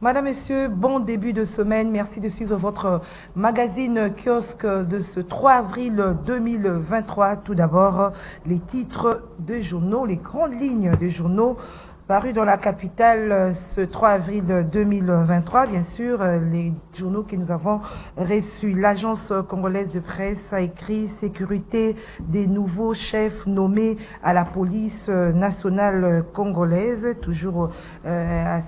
Madame, Messieurs, bon début de semaine. Merci de suivre votre magazine kiosque de ce 3 avril 2023. Tout d'abord, les titres des journaux, les grandes lignes des journaux parus dans la capitale ce 3 avril 2023. Bien sûr, les journaux que nous avons reçus. L'agence congolaise de presse a écrit sécurité des nouveaux chefs nommés à la police nationale congolaise, toujours à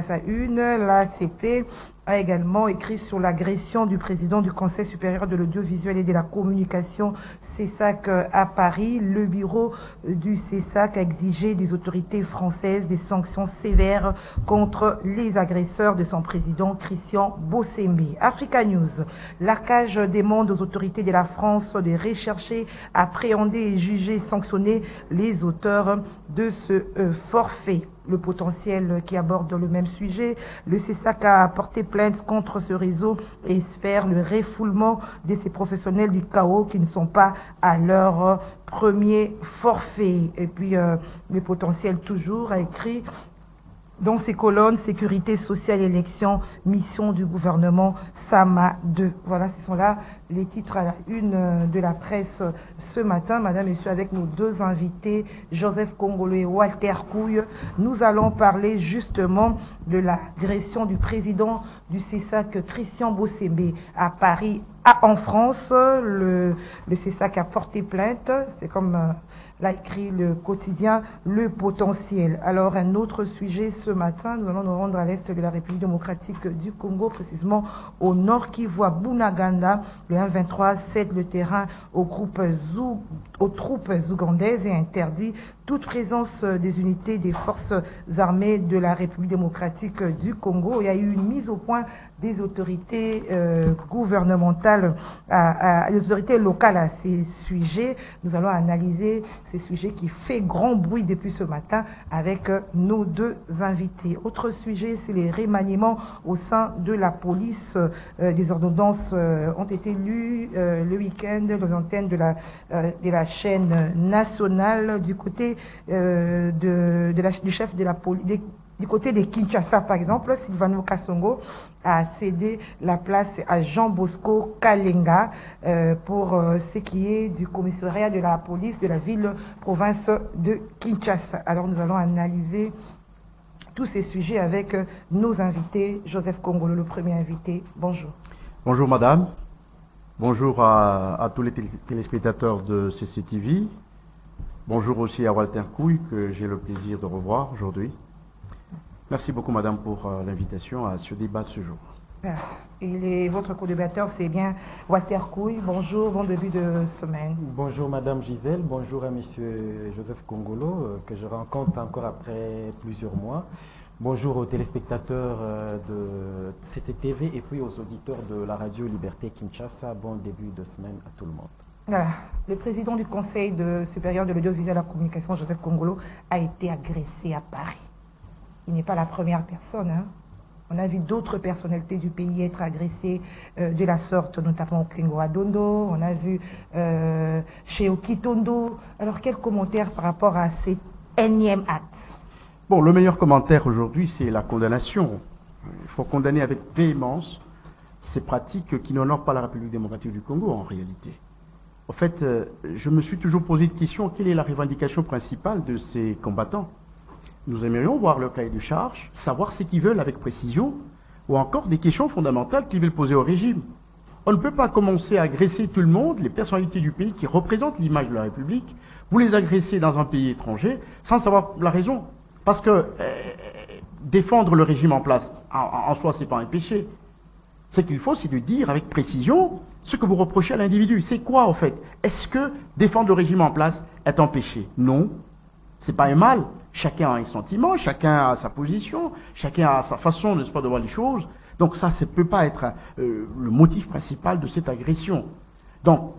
sa une. L'ACP a également écrit sur l'agression du président du Conseil supérieur de l'audiovisuel et de la communication CESAC à Paris. Le bureau du CESAC a exigé des autorités françaises des sanctions sévères contre les agresseurs de son président Christian Bossembe. Africa News, la CAJ demande aux autorités de la France de rechercher, appréhender et juger, sanctionner les auteurs de ce forfait. Le potentiel qui aborde le même sujet. Le CESAC a porté plainte contre ce réseau et espère le refoulement de ces professionnels du chaos qui ne sont pas à leur premier forfait. Et puis, le potentiel toujours a écrit dans ces colonnes, sécurité sociale, élection, mission du gouvernement, Sama 2. Voilà, ce sont là les titres à la une de la presse ce matin. Madame, Messieurs, avec nos deux invités, Joseph Kongolo et Walter Couille, nous allons parler justement de l'agression du président du CESAC, Christian Bossembe, à Paris, en France. Le CESAC a porté plainte. C'est comme l'a écrit le quotidien Le Potentiel. Alors, un autre sujet ce matin, nous allons nous rendre à l'est de la République démocratique du Congo, précisément au nord Kivu, à Bunagana. Le 1-23 cède le terrain aux troupes ougandaises et interdit toute présence des unités des forces armées de la République démocratique du Congo. Il y a eu une mise au point des autorités gouvernementales, des autorités locales à ces sujets. Nous allons analyser ces sujets qui fait grand bruit depuis ce matin avec nos deux invités. Autre sujet, c'est les remaniements au sein de la police. Des ordonnances ont été lues le week-end aux antennes de la chaîne nationale du côté du chef de la police. Du côté de Kinshasa, par exemple, Sylvano Kassongo a cédé la place à Jean Bosco Kalenga pour ce qui est du commissariat de la police de la ville-province de Kinshasa. Alors nous allons analyser tous ces sujets avec nos invités. Joseph Kongolo, le premier invité. Bonjour. Bonjour madame. Bonjour à tous les téléspectateurs de CCTV. Bonjour aussi à Walter Couille que j'ai le plaisir de revoir aujourd'hui. Merci beaucoup, madame, pour l'invitation à ce débat de ce jour. Et votre co-débatteur, c'est bien Walter Couille. Bonjour, bon début de semaine. Bonjour, madame Gisèle. Bonjour à monsieur Joseph Kongolo, que je rencontre encore après plusieurs mois. Bonjour aux téléspectateurs de CCTV et puis aux auditeurs de la radio Liberté Kinshasa. Bon début de semaine à tout le monde. Voilà. Le président du Conseil supérieur de l'audiovisuel et de la communication, Joseph Kongolo, a été agressé à Paris. Il n'est pas la première personne. Hein. On a vu d'autres personnalités du pays être agressées de la sorte, notamment Kengo Adondo, on a vu chez Okitondo. Alors, quel commentaire par rapport à cet énième acte? Bon, le meilleur commentaire aujourd'hui, c'est la condamnation. Il faut condamner avec véhémence ces pratiques qui n'honorent pas la République démocratique du Congo, en réalité. En fait, je me suis toujours posé une question, quelle est la revendication principale de ces combattants? Nous aimerions voir leur cahier de charge, savoir ce qu'ils veulent avec précision, ou encore des questions fondamentales qu'ils veulent poser au régime. On ne peut pas commencer à agresser tout le monde, les personnalités du pays qui représentent l'image de la République, vous les agressez dans un pays étranger, sans savoir la raison. Parce que défendre le régime en place, en soi, ce n'est pas un péché. Ce qu'il faut, c'est de dire avec précision ce que vous reprochez à l'individu. C'est quoi, en fait? Est-ce que défendre le régime en place est un péché? Non. C'est pas un mal. Chacun a un sentiment, chacun a sa position, chacun a sa façon, n'est-ce pas, de voir les choses. Donc ça ne peut pas être le motif principal de cette agression. Donc,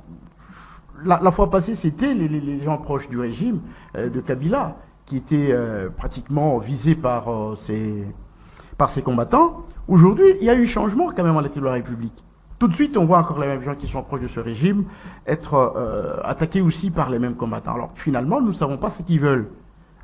la fois passée, c'était les gens proches du régime de Kabila qui étaient pratiquement visés par ces combattants. Aujourd'hui, il y a eu changement quand même à la tête de la République. Tout de suite, on voit encore les mêmes gens qui sont proches de ce régime être attaqués aussi par les mêmes combattants. Alors finalement, nous ne savons pas ce qu'ils veulent.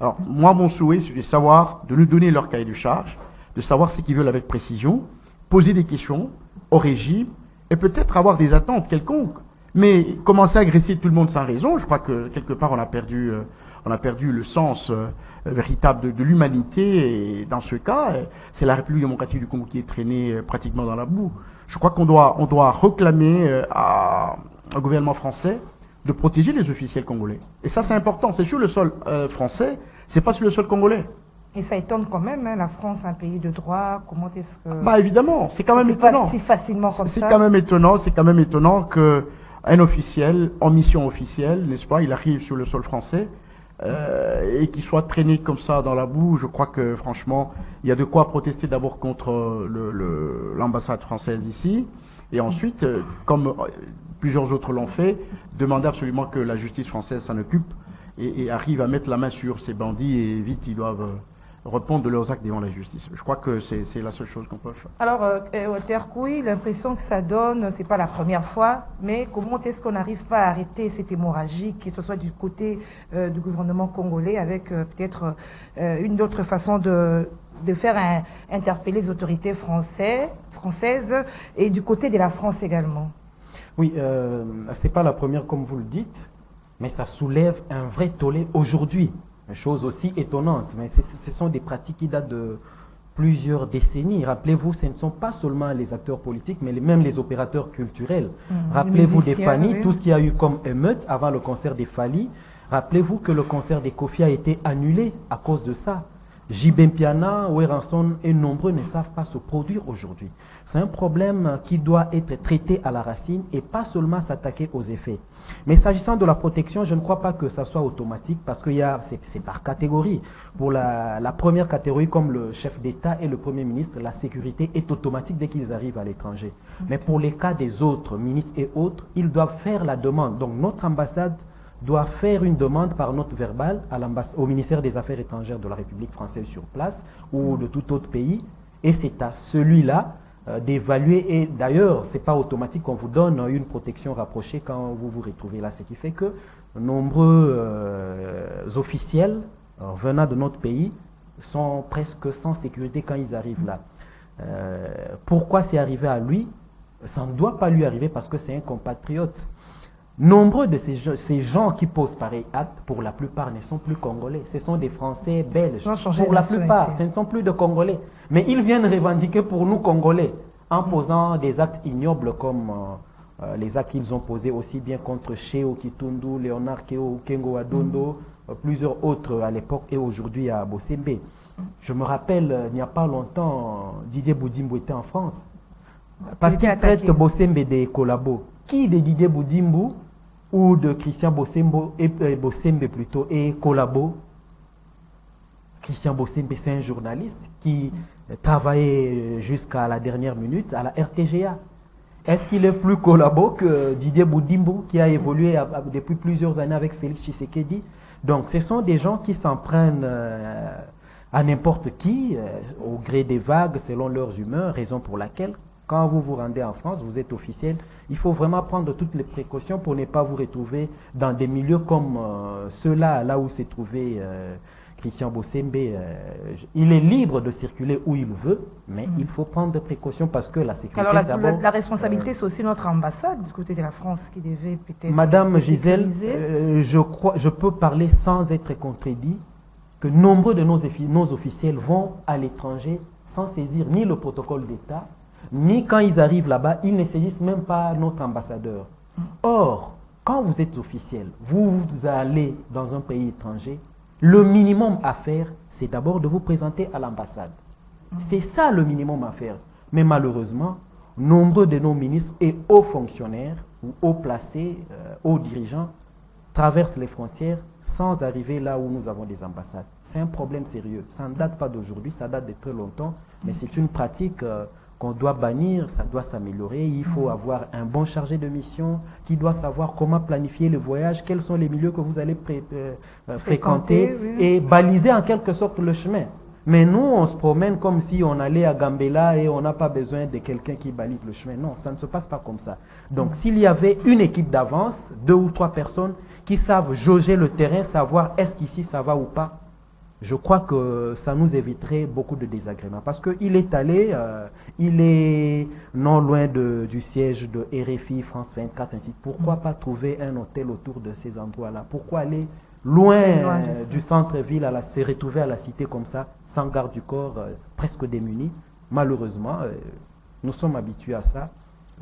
Alors moi, mon souhait, c'est de savoir, de nous donner leur cahier de charge, de savoir ce qu'ils veulent avec précision, poser des questions au régime et peut-être avoir des attentes quelconques. Mais commencer à agresser tout le monde sans raison, je crois que quelque part on a perdu le sens véritable de l'humanité. Et dans ce cas, c'est la République démocratique du Congo qui est traînée pratiquement dans la boue. Je crois qu'on doit réclamer au gouvernement français de protéger les officiels congolais. Et ça, c'est important. C'est sur le sol français, c'est pas sur le sol congolais. Et ça étonne quand même, hein, la France, un pays de droit. Comment est-ce que... Bah évidemment, c'est quand même étonnant. Pas si facilement comme ça. C'est quand même étonnant que un officiel en mission officielle, n'est-ce pas, il arrive sur le sol français et qu'il soit traîné comme ça dans la boue. Je crois que franchement, il y a de quoi protester d'abord contre l'ambassade française ici, et ensuite, comme plusieurs autres l'ont fait, demander absolument que la justice française s'en occupe et arrive à mettre la main sur ces bandits, et vite ils doivent répondre de leurs actes devant la justice. Je crois que c'est la seule chose qu'on peut faire. Alors, Terkoui, l'impression que ça donne, c'est pas la première fois, mais comment est-ce qu'on n'arrive pas à arrêter cette hémorragie, que ce soit du côté du gouvernement congolais, avec peut-être une autre façon de faire interpeller les autorités françaises et du côté de la France également? Oui, c'est pas la première comme vous le dites, mais ça soulève un vrai tollé aujourd'hui. Une chose aussi étonnante, mais ce sont des pratiques qui datent de plusieurs décennies. Rappelez-vous, ce ne sont pas seulement les acteurs politiques, mais même les opérateurs culturels. Rappelez-vous des Fali, oui. Tout ce qu'il y a eu comme émeute avant le concert des Fali. Rappelez-vous que le concert des Kofi a été annulé à cause de ça. Jibempiana, Weranson et nombreux ne savent pas se produire aujourd'hui. C'est un problème qui doit être traité à la racine et pas seulement s'attaquer aux effets. Mais s'agissant de la protection, je ne crois pas que ça soit automatique parce que c'est par catégorie. Pour la première catégorie, comme le chef d'État et le Premier ministre, la sécurité est automatique dès qu'ils arrivent à l'étranger. Mais pour les cas des autres ministres et autres, ils doivent faire la demande. Donc notre ambassade doit faire une demande par note verbale au ministère des Affaires étrangères de la République française sur place ou de tout autre pays. Et c'est à celui-là d'évaluer. Et d'ailleurs, ce n'est pas automatique qu'on vous donne une protection rapprochée quand vous vous retrouvez là. Ce qui fait que nombreux officiels venant de notre pays sont presque sans sécurité quand ils arrivent là. Pourquoi c'est arrivé à lui? Ça ne doit pas lui arriver parce que c'est un compatriote. Nombreux de ces gens qui posent pareil acte, pour la plupart, ne sont plus congolais. Ce sont des Français belges. Pour la plupart, ce ne sont plus de Congolais. Mais ils viennent revendiquer pour nous, Congolais, en posant des actes ignobles comme les actes qu'ils ont posés aussi bien contre Cheo Kitundu, Léonard Keo, Kengo Adondo, plusieurs autres à l'époque et aujourd'hui à Bosembe. Je me rappelle, il n'y a pas longtemps, Didier Boudimbo était en France. Parce qu'il traite Bosembe des collabos. Qui de Didier Boudimbo ou de Christian Bosembe plutôt est collabo? Christian Bosembe, c'est un journaliste qui travaillait jusqu'à la dernière minute à la RTGA. Est-ce qu'il est plus collabo que Didier Boudimbo qui a évolué depuis plusieurs années avec Félix Tshisekedi? Donc ce sont des gens qui s'en prennent à n'importe qui, au gré des vagues, selon leurs humeurs, raison pour laquelle quand vous vous rendez en France, vous êtes officiel, il faut vraiment prendre toutes les précautions pour ne pas vous retrouver dans des milieux comme ceux-là, là où s'est trouvé Christian Bosembe. Il est libre de circuler où il veut, mais il faut prendre des précautions parce que la sécurité... Alors la responsabilité, c'est aussi notre ambassade du côté de la France qui devait peut-être... Madame Gisèle, je peux parler sans être contredit que nombreux de nos officiels vont à l'étranger sans saisir ni le protocole d'État, ni quand ils arrivent là-bas, ils ne saisissent même pas notre ambassadeur. Or, quand vous êtes officiel, vous allez dans un pays étranger, le minimum à faire, c'est d'abord de vous présenter à l'ambassade. C'est ça le minimum à faire. Mais malheureusement, nombreux de nos ministres et hauts fonctionnaires, ou hauts placés, hauts dirigeants, traversent les frontières sans arriver là où nous avons des ambassades. C'est un problème sérieux. Ça ne date pas d'aujourd'hui, ça date de très longtemps, mais c'est une pratique... qu'on doit bannir, ça doit s'améliorer. Il faut avoir un bon chargé de mission qui doit savoir comment planifier le voyage, quels sont les milieux que vous allez fréquenter et baliser en quelque sorte le chemin. Mais nous, on se promène comme si on allait à Gambela et on n'a pas besoin de quelqu'un qui balise le chemin. Non, ça ne se passe pas comme ça. Donc, s'il y avait une équipe d'avance, 2 ou 3 personnes qui savent jauger le terrain, savoir est-ce qu'ici ça va ou pas, je crois que ça nous éviterait beaucoup de désagréments. Parce qu'il est allé, il est non loin du siège de RFI, France 24, ainsi. Pourquoi pas trouver un hôtel autour de ces endroits-là? Pourquoi aller loin du centre-ville, se retrouver à la cité comme ça, sans garde du corps, presque démunis? Malheureusement, nous sommes habitués à ça.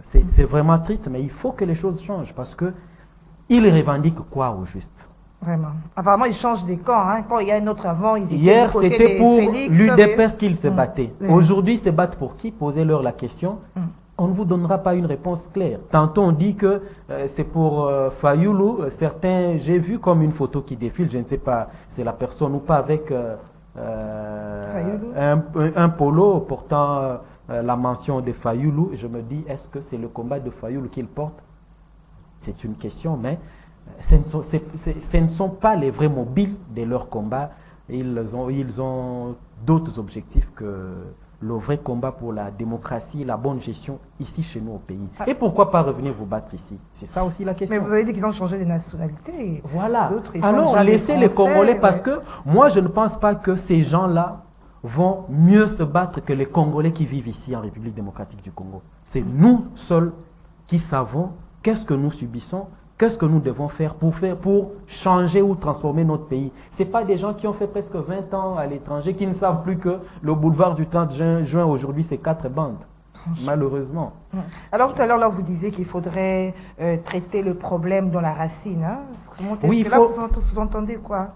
C'est vraiment triste, mais il faut que les choses changent parce qu'ils revendiquent quoi au juste? Vraiment. Apparemment, ils changent des camps. Hein. Quand il y a un autre avant, ils étaient hier, c'était pour l'UDPS qu'ils se Mm. battaient. Mm. Aujourd'hui, ils se battent pour qui? Posez-leur la question. On ne vous donnera pas une réponse claire. Tantôt, on dit que c'est pour Fayoulou. Certains, j'ai vu comme une photo qui défile, je ne sais pas, c'est la personne ou pas, avec un polo portant la mention de Fayoulou. Je me dis, est-ce que c'est le combat de Fayoulou qu'il porte? C'est une question, mais ce ne sont pas les vrais mobiles de leur combat. Ils ont d'autres objectifs que le vrai combat pour la démocratie, la bonne gestion ici chez nous au pays. Et pourquoi pas revenir vous battre ici? C'est ça aussi la question. Mais vous avez dit qu'ils ont changé de nationalité. Voilà. Alors laissez les Congolais parce que moi je ne pense pas que ces gens-là vont mieux se battre que les Congolais qui vivent ici en République démocratique du Congo. C'est nous seuls qui savons qu'est-ce que nous subissons. Qu'est-ce que nous devons faire pour changer ou transformer notre pays? Ce n'est pas des gens qui ont fait presque 20 ans à l'étranger, qui ne savent plus que le boulevard du 30 juin aujourd'hui, c'est 4 bandes, malheureusement. Alors tout à l'heure, là, vous disiez qu'il faudrait traiter le problème dans la racine. Hein? Oui, là, vous sous-entendez quoi?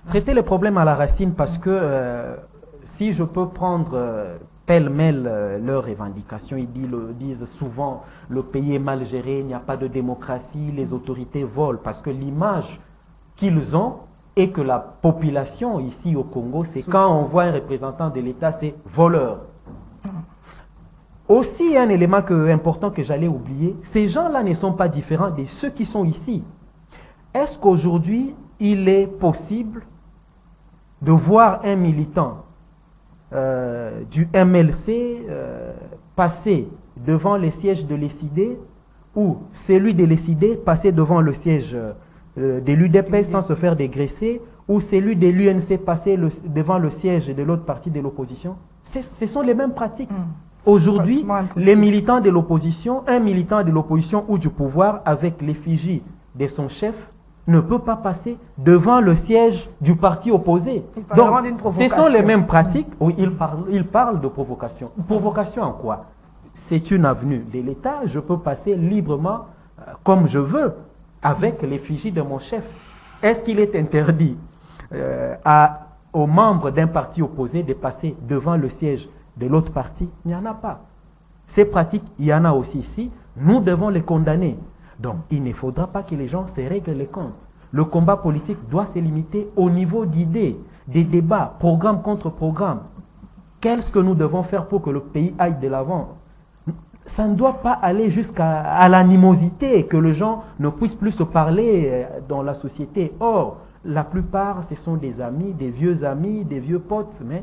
Traiter le problème à la racine parce que si je peux prendre pêle-mêle leurs revendications, ils disent souvent le pays est mal géré, il n'y a pas de démocratie, les autorités volent, parce que l'image qu'ils ont et que la population ici au Congo, c'est quand on voit un représentant de l'État, c'est voleur. Aussi, un élément important que j'allais oublier, ces gens-là ne sont pas différents de ceux qui sont ici. Est-ce qu'aujourd'hui, il est possible de voir un militant du MLC passer devant le siège de l'ECD ou celui de l'ECD passer devant le siège de l'UDPS sans se faire dégraisser ou celui de l'UNC passer devant le siège de l'autre partie de l'opposition? Ce sont les mêmes pratiques. Aujourd'hui, les militants de l'opposition, un militant de l'opposition ou du pouvoir avec l'effigie de son chef ne peut pas passer devant le siège du parti opposé. Donc, ce sont les mêmes pratiques. Oui, il parle de provocation. Provocation en quoi? C'est une avenue de l'État. Je peux passer librement comme je veux avec l'effigie de mon chef. Est-ce qu'il est interdit aux membres d'un parti opposé de passer devant le siège de l'autre parti? Il n'y en a pas. Ces pratiques, il y en a aussi ici. Nous devons les condamner. Donc, il ne faudra pas que les gens se règlent les comptes. Le combat politique doit se limiter au niveau d'idées, des débats, programme contre programme. Qu'est-ce que nous devons faire pour que le pays aille de l'avant? Ça ne doit pas aller jusqu'à l'animosité, que les gens ne puissent plus se parler dans la société. Or, la plupart, ce sont des amis, des vieux potes, mais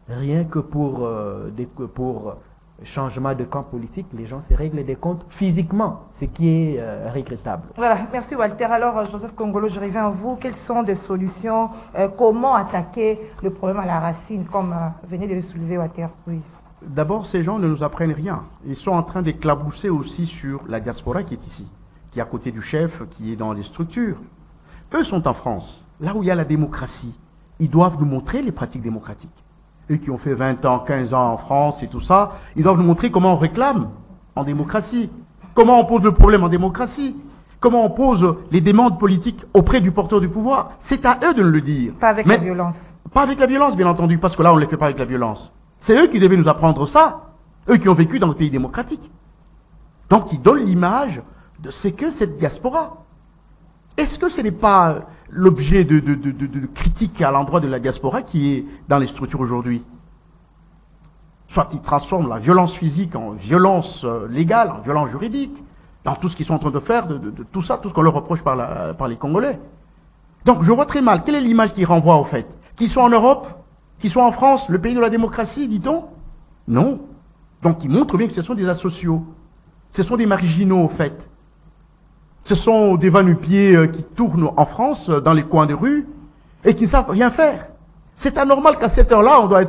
rien que pour changement de camp politique, les gens se règlent des comptes physiquement, ce qui est regrettable. Voilà, merci Walter. Alors, Joseph Kongolo, je reviens à vous. Quelles sont des solutions? Comment attaquer le problème à la racine, comme venait de le soulever Walter? Oui. D'abord, ces gens ne nous apprennent rien. Ils sont en train d'éclabousser aussi sur la diaspora qui est ici, qui est à côté du chef, qui est dans les structures. Eux sont en France, là où il y a la démocratie. Ils doivent nous montrer les pratiques démocratiques. Eux qui ont fait 20 ans, 15 ans en France et tout ça, ils doivent nous montrer comment on réclame en démocratie, comment on pose le problème en démocratie, comment on pose les demandes politiques auprès du porteur du pouvoir. C'est à eux de le dire. Pas avec la violence. Pas avec la violence, bien entendu, parce que là, on ne les fait pas avec la violence. C'est eux qui devaient nous apprendre ça, eux qui ont vécu dans le pays démocratique. Donc, ils donnent l'image de ce que cette diaspora. Est-ce que ce n'est pas l'objet de critiques à l'endroit de la diaspora qui est dans les structures aujourd'hui? Soit ils transforment la violence physique en violence légale, en violence juridique, dans tout ce qu'ils sont en train de faire, de tout ça, tout ce qu'on leur reproche par les Congolais. Donc je vois très mal, quelle est l'image qu'ils renvoient au fait? Qu'ils soient en Europe, qu'ils soient en France, le pays de la démocratie, dit-on? Non. Donc ils montrent bien que ce sont des asociaux, ce sont des marginaux au fait. Ce sont des va-nu-pieds qui tournent en France, dans les coins de rue, et qui ne savent rien faire. C'est anormal qu'à cette heure-là, on doit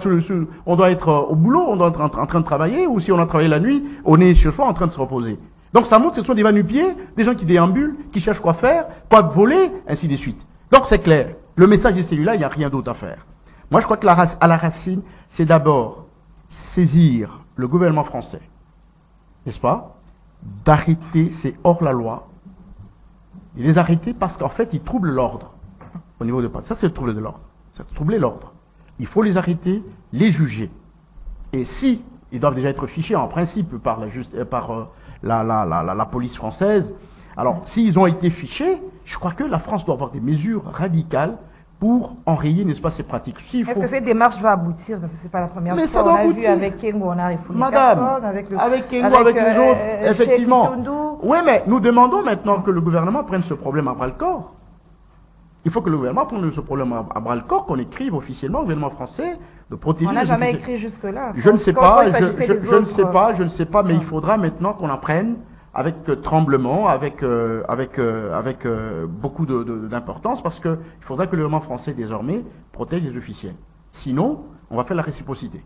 être au boulot, on doit être en train de travailler, ou si on a travaillé la nuit, on est chez soi en train de se reposer. Donc ça montre que ce sont des va-nu-pieds, des gens qui déambulent, qui cherchent quoi faire, quoi voler, ainsi de suite. Donc c'est clair. Le message est celui-là, il n'y a rien d'autre à faire. Moi, je crois que à la racine, c'est d'abord saisir le gouvernement français, n'est-ce pas, d'arrêter, c'est hors la loi, et les arrêter parce qu'en fait, ils troublent l'ordre au niveau de Paris. Ça, c'est le trouble de l'ordre. Ça, c'est troubler l'ordre. Il faut les arrêter, les juger. Et si ils doivent déjà être fichés en principe par la police française, alors s'ils ont été fichés, je crois que la France doit avoir des mesures radicales pour enrayer, n'est-ce pas, ces pratiques. Est-ce que cette démarche va aboutir? Parce que ce n'est pas la première fois. Ça on doit a aboutir. vu avec Kengo, on a refoulé Madame, avec Kengo, avec les autres, effectivement. Oui, mais nous demandons maintenant que le gouvernement prenne ce problème à bras-le-corps. Il faut que le gouvernement prenne ce problème à bras-le-corps, qu'on écrive officiellement au gouvernement français de protéger. On n'a jamais écrit jusque-là. Je ne sais pas, je ne sais pas, mais il faudra maintenant qu'on en prenne avec tremblement, avec beaucoup d'importance, parce qu'il faudra que le gouvernement français, désormais, protège les officiels. Sinon, on va faire la réciprocité.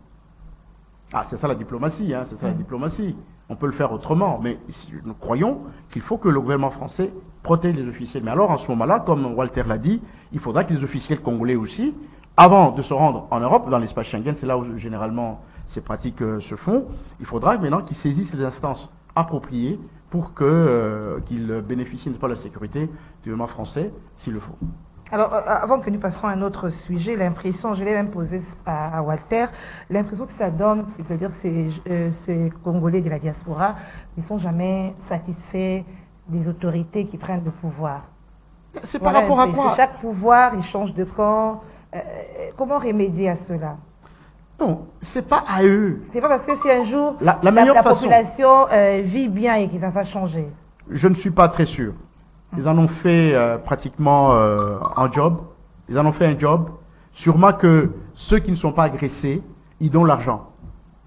Ah, c'est ça la diplomatie, hein, c'est ça la diplomatie. On peut le faire autrement, mais nous croyons qu'il faut que le gouvernement français protège les officiels. Mais alors, en ce moment-là, comme Walter l'a dit, il faudra que les officiels congolais aussi, avant de se rendre en Europe, dans l'espace Schengen, c'est là où généralement ces pratiques se font, il faudra maintenant qu'ils saisissent les instances appropriées pour qu'ils bénéficient de la sécurité du gouvernement français, s'il le faut. Alors, avant que nous passions à un autre sujet, l'impression, je l'ai même posé à Walter, l'impression que ça donne, c'est-à-dire ces Congolais de la diaspora ne sont jamais satisfaits des autorités qui prennent le pouvoir. C'est par rapport à quoi? Chaque pouvoir, il change de camp. Comment remédier à cela? Non, c'est pas à eux. C'est pas parce que si un jour la population vit bien et que ça va changer. Je ne suis pas très sûr. Ils en ont fait pratiquement un job. Ils en ont fait un job. Sûrement que ceux qui ne sont pas agressés, ils donnent l'argent.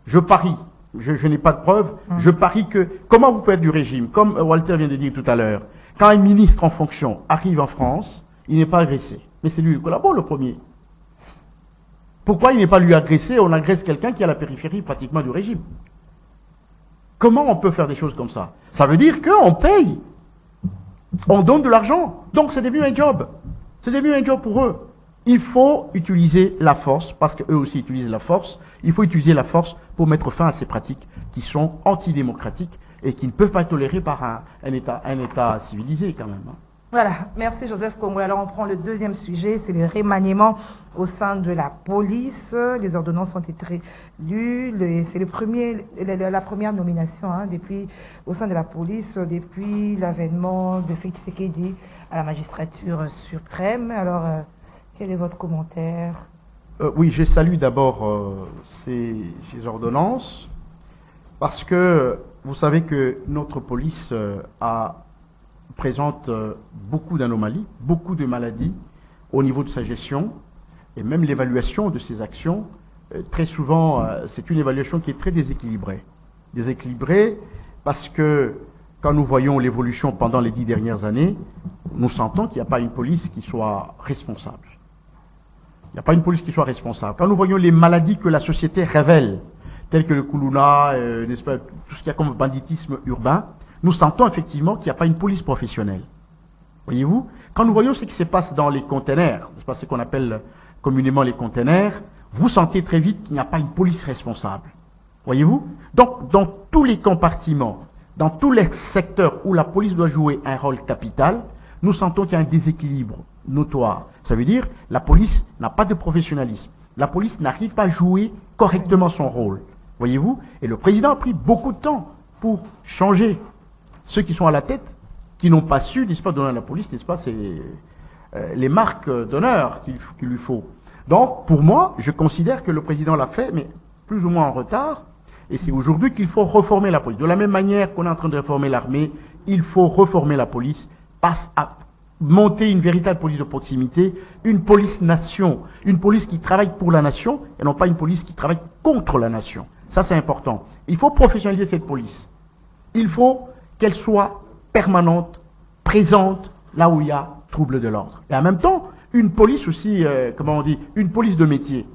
Je parie, je n'ai pas de preuves, je parie que, comment vous pouvez être du régime, comme Walter vient de dire tout à l'heure, quand un ministre en fonction arrive en France, il n'est pas agressé. Mais c'est lui qui collabore le premier. Pourquoi il n'est pas lui agressé? On agresse quelqu'un qui est à la périphérie pratiquement du régime. Comment on peut faire des choses comme ça? Ça veut dire qu'on paye. On donne de l'argent. Donc c'est devenu un job. C'est devenu un job pour eux. Il faut utiliser la force, parce qu'eux aussi utilisent la force. Il faut utiliser la force pour mettre fin à ces pratiques qui sont antidémocratiques et qui ne peuvent pas être tolérées par un État civilisé quand même. Voilà, merci Joseph Congo. Alors on prend le deuxième sujet, c'est le remaniement au sein de la police. Les ordonnances ont été lues, c'est la première nomination au sein de la police depuis l'avènement de Félix Tshisekedi à la magistrature suprême. Alors, quel est votre commentaire? Oui, je salue d'abord ces ordonnances parce que vous savez que notre police présente beaucoup d'anomalies, beaucoup de maladies au niveau de sa gestion et même l'évaluation de ses actions. Très souvent, c'est une évaluation qui est très déséquilibrée. Déséquilibrée parce que quand nous voyons l'évolution pendant les 10 dernières années, nous sentons qu'il n'y a pas une police qui soit responsable. Il n'y a pas une police qui soit responsable. Quand nous voyons les maladies que la société révèle, telles que le Koulouna, n'est-ce pas, tout ce qu'il y a comme banditisme urbain, nous sentons effectivement qu'il n'y a pas une police professionnelle. Voyez-vous? Quand nous voyons ce qui se passe dans les containers, n'est-ce pas, ce qu'on appelle communément les containers, vous sentez très vite qu'il n'y a pas une police responsable. Voyez-vous? Donc, dans tous les compartiments, dans tous les secteurs où la police doit jouer un rôle capital, nous sentons qu'il y a un déséquilibre notoire. Ça veut dire la police n'a pas de professionnalisme. La police n'arrive pas à jouer correctement son rôle. Voyez-vous? Et le président a pris beaucoup de temps pour changer. Ceux qui sont à la tête, qui n'ont pas su, n'est-ce pas, donner à la police, n'est-ce pas, c'est les marques d'honneur qu'il lui faut. Donc, pour moi, je considère que le président l'a fait, mais plus ou moins en retard, et c'est aujourd'hui qu'il faut reformer la police. De la même manière qu'on est en train de réformer l'armée, il faut reformer la police, passe à monter une véritable police de proximité, une police-nation, une police qui travaille pour la nation, et non pas une police qui travaille contre la nation. Ça, c'est important. Il faut professionnaliser cette police. Il faut qu'elle soit permanente, présente, là où il y a trouble de l'ordre. Et en même temps, Une police aussi, comment on dit, une police de métier.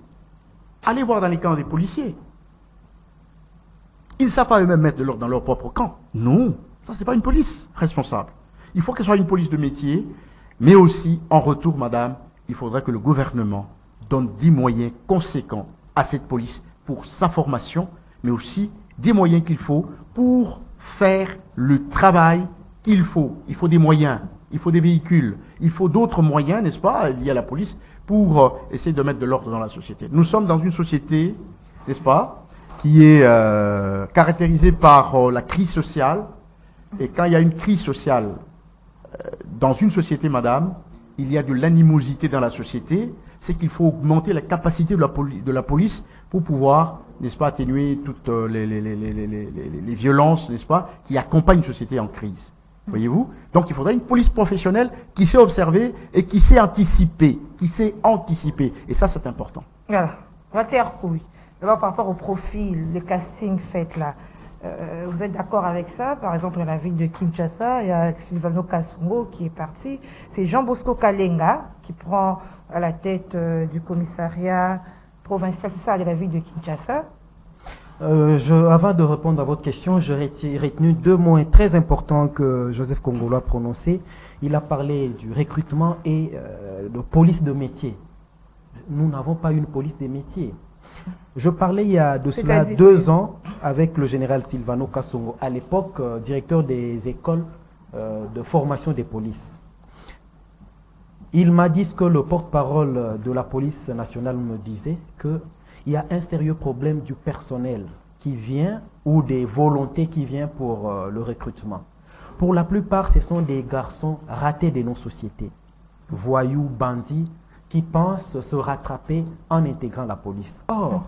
Allez voir dans les camps des policiers. Ils ne savent pas eux-mêmes mettre de l'ordre dans leur propre camp. Non, ça c'est pas une police responsable. Il faut qu'elle soit une police de métier, mais aussi, en retour, madame, il faudra que le gouvernement donne des moyens conséquents à cette police pour sa formation, mais aussi des moyens qu'il faut pour faire le travail qu'il faut. Il faut des moyens, il faut des véhicules, il faut d'autres moyens, n'est-ce pas, liés à la police, pour essayer de mettre de l'ordre dans la société. Nous sommes dans une société, n'est-ce pas, qui est caractérisée par la crise sociale. Et quand il y a une crise sociale dans une société, madame, il y a de l'animosité dans la société. C'est qu'il faut augmenter la capacité de la police pour pouvoir, n'est-ce pas, atténuer toutes les violences, n'est-ce pas, qui accompagnent une société en crise. Voyez-vous? Donc il faudrait une police professionnelle qui sait observer et qui sait anticiper, Et ça, c'est important. Voilà. Oui. D'abord, par rapport au profil, le casting fait là, vous êtes d'accord avec ça? Par exemple, dans la ville de Kinshasa, il y a Silvano Kasongo qui est parti. C'est Jean Bosco Kalenga qui prend à la tête du commissariat provincial, c'est ça, de la ville de Kinshasa. Avant de répondre à votre question, j'ai retenu deux mots très importants que Joseph Kongolo a prononcés. Il a parlé du recrutement et de police de métier. Nous n'avons pas une police des métiers. Je parlais il y a de cela 2 ans avec le général Silvano Kasongo, à l'époque directeur des écoles de formation des polices. Il m'a dit ce que le porte-parole de la police nationale me disait, qu'il y a un sérieux problème du personnel qui vient ou des volontés qui viennent pour le recrutement. Pour la plupart, ce sont des garçons ratés de nos sociétés, voyous, bandits, qui pensent se rattraper en intégrant la police. Or,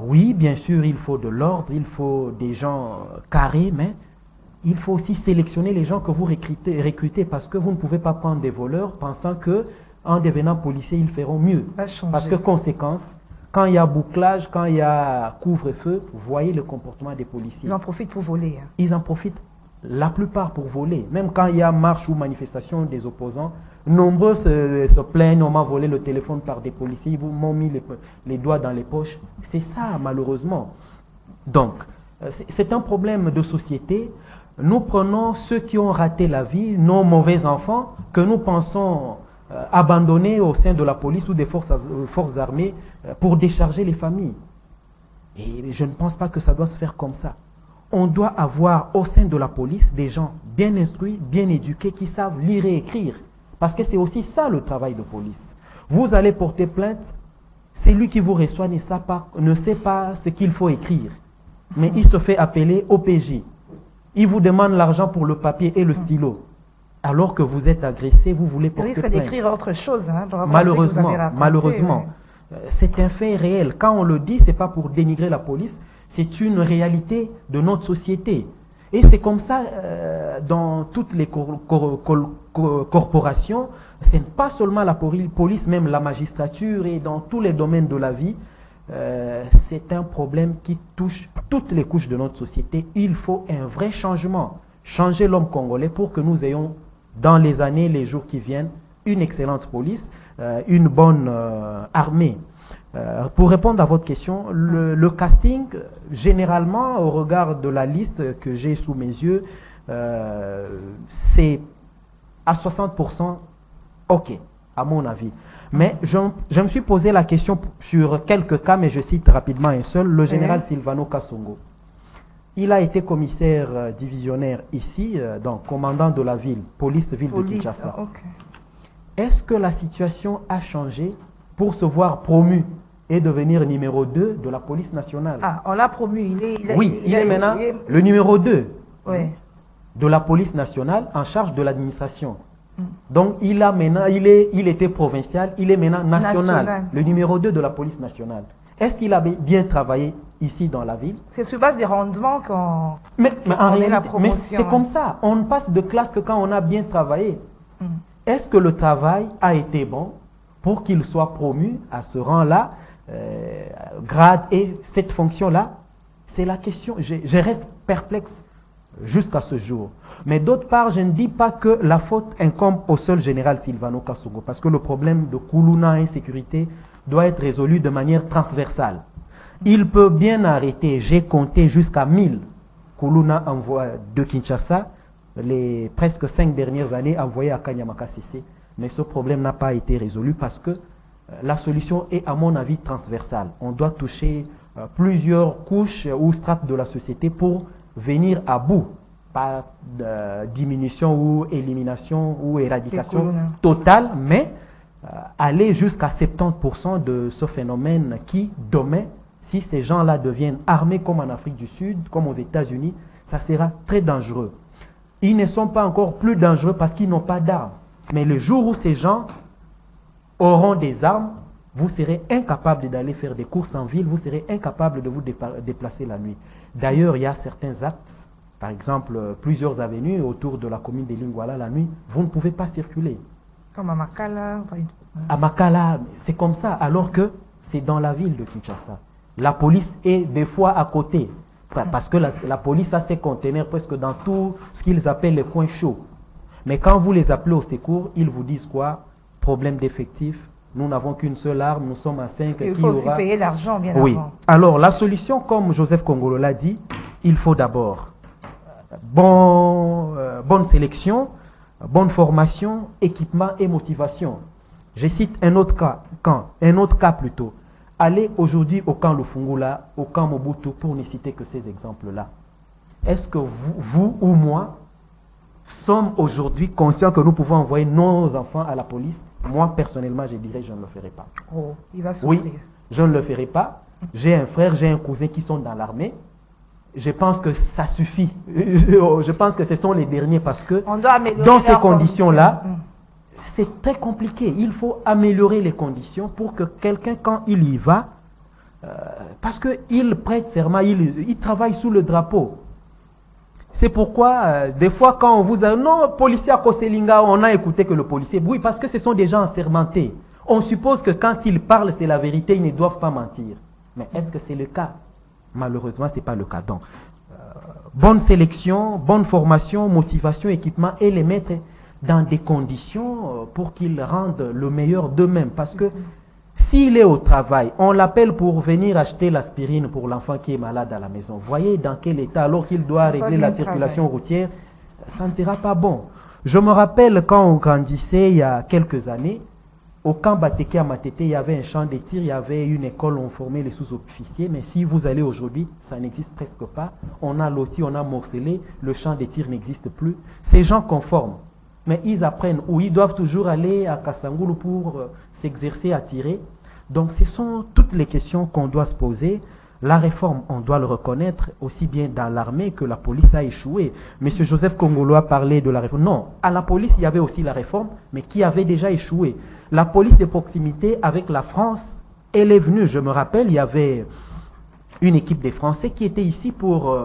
oui, bien sûr, il faut de l'ordre, il faut des gens carrés, mais il faut aussi sélectionner les gens que vous recrutez parce que vous ne pouvez pas prendre des voleurs pensant qu'en devenant policier, ils feront mieux. Parce que, conséquence, quand il y a bouclage, quand il y a couvre-feu, vous voyez le comportement des policiers. Ils en profitent pour voler. Hein. Ils en profitent la plupart pour voler. Même quand il y a marche ou manifestation des opposants, nombreux se plaignent, on m'a volé le téléphone par des policiers, ils m'ont mis les doigts dans les poches. C'est ça, malheureusement. Donc, c'est un problème de société. Nous prenons ceux qui ont raté la vie, nos mauvais enfants, que nous pensons abandonnés au sein de la police ou des forces armées pour décharger les familles. Et je ne pense pas que ça doit se faire comme ça. On doit avoir au sein de la police des gens bien instruits, bien éduqués, qui savent lire et écrire. Parce que c'est aussi ça le travail de police. Vous allez porter plainte, c'est lui qui vous reçoit ne sait pas ce qu'il faut écrire. Mais il se fait appeler OPJ. Il vous demande l'argent pour le papier et le stylo. Alors que vous êtes agressé, vous voulez porter plainte. Il risque d'écrire autre chose. Hein, malheureusement. C'est un fait réel. Quand on le dit, ce n'est pas pour dénigrer la police, c'est une réalité de notre société. Et c'est comme ça dans toutes les corporations. Ce n'est pas seulement la police, même la magistrature et dans tous les domaines de la vie. C'est un problème qui touche toutes les couches de notre société. Il faut un vrai changement. Changer l'homme congolais pour que nous ayons, dans les années, les jours qui viennent, une excellente police, une bonne armée. Pour répondre à votre question, le casting, généralement, au regard de la liste que j'ai sous mes yeux, c'est à 60% OK, à mon avis. Mais je me suis posé la question sur quelques cas, mais je cite rapidement un seul, le général Silvano Kasongo. Il a été commissaire divisionnaire ici, donc commandant de la ville, police-ville de Kinshasa. Okay. Est-ce que la situation a changé pour se voir promu et devenir numéro 2 de la police nationale? Ah, on l'a promu. Il est maintenant le numéro 2 de la police nationale en charge de l'administration. Donc, il était provincial, il est maintenant national, le numéro 2 de la police nationale. Est-ce qu'il a bien travaillé ici dans la ville? C'est sur base des rendements qu'on en réalité, mais c'est comme ça. On ne passe de classe que quand on a bien travaillé. Est-ce que le travail a été bon pour qu'il soit promu à ce rang-là, grade et cette fonction-là? C'est la question. Je reste perplexe jusqu'à ce jour. Mais d'autre part, je ne dis pas que la faute incombe au seul général Silvano Kasongo, parce que le problème de Koulouna insécurité doit être résolu de manière transversale. Il peut bien arrêter, j'ai compté jusqu'à 1000 Koulouna de Kinshasa, les presque 5 dernières années envoyés à Kanyamaka CC, mais ce problème n'a pas été résolu parce que la solution est, à mon avis, transversale. On doit toucher plusieurs couches ou strates de la société pour venir à bout, pas de diminution ou élimination ou éradication totale, mais aller jusqu'à 70% de ce phénomène qui, demain, si ces gens-là deviennent armés comme en Afrique du Sud, comme aux États-Unis, ça sera très dangereux. Ils ne sont pas encore plus dangereux parce qu'ils n'ont pas d'armes. Mais le jour où ces gens auront des armes, vous serez incapable d'aller faire des courses en ville, vous serez incapable de vous déplacer la nuit. D'ailleurs, il y a certains actes, par exemple, plusieurs avenues autour de la commune de Lingouala la nuit, vous ne pouvez pas circuler. Comme à Makala. À Makala, c'est comme ça, alors que c'est dans la ville de Kinshasa. La police est des fois à côté, parce que la police a ses conteneurs presque dans tout ce qu'ils appellent les coins chauds. Mais quand vous les appelez au secours, ils vous disent quoi? Problème d'effectifs, nous n'avons qu'une seule arme, nous sommes à 5. Il faut aussi payer l'argent bien oui. avant. Alors la solution, comme Joseph Kongolo l'a dit, il faut d'abord bonne sélection, bonne formation, équipement et motivation. Je cite un autre cas plutôt. Allez aujourd'hui au camp Lufungula, au camp Mobutu, pour ne citer que ces exemples-là. Est-ce que vous ou moi sommes aujourd'hui conscients que nous pouvons envoyer nos enfants à la police? Moi, personnellement, je dirais je ne le ferai pas. Oh, il va souffrir. Oui, je ne le ferai pas. J'ai un frère, j'ai un cousin qui sont dans l'armée. Je pense que ça suffit. Je pense que ce sont les derniers parce que dans ces conditions-là, c'est très compliqué. Il faut améliorer les conditions pour que quelqu'un, quand il y va, parce qu'il prête serment, il travaille sous le drapeau. C'est pourquoi, des fois, quand on vous a... Non, policier à Koselinga, on a écouté que le policier... Oui, parce que ce sont des gens assermentés. On suppose que quand ils parlent, c'est la vérité, ils ne doivent pas mentir. Mais est-ce que c'est le cas? Malheureusement, ce n'est pas le cas. Donc, bonne sélection, bonne formation, motivation, équipement et les mettre dans des conditions pour qu'ils rendent le meilleur d'eux-mêmes. Parce que s'il est au travail, on l'appelle pour venir acheter l'aspirine pour l'enfant qui est malade à la maison. Voyez dans quel état, alors qu'il doit régler la circulation routière, ça ne sera pas bon. Je me rappelle quand on grandissait il y a quelques années, au camp Bateke à Matete, il y avait un champ de tir, il y avait une école où on formait les sous-officiers, mais si vous allez aujourd'hui, ça n'existe presque pas. On a loti, on a morcelé, le champ de tir n'existe plus. Ces gens conforment, mais ils apprennent ou ils doivent toujours aller à Kassangoulou pour s'exercer à tirer. Donc ce sont toutes les questions qu'on doit se poser. La réforme, on doit le reconnaître, aussi bien dans l'armée que la police a échoué. Monsieur Joseph Kongolo a parlé de la réforme. Non, à la police, il y avait aussi la réforme, mais qui avait déjà échoué. La police de proximité avec la France, elle est venue. Je me rappelle, il y avait une équipe des Français qui était ici pour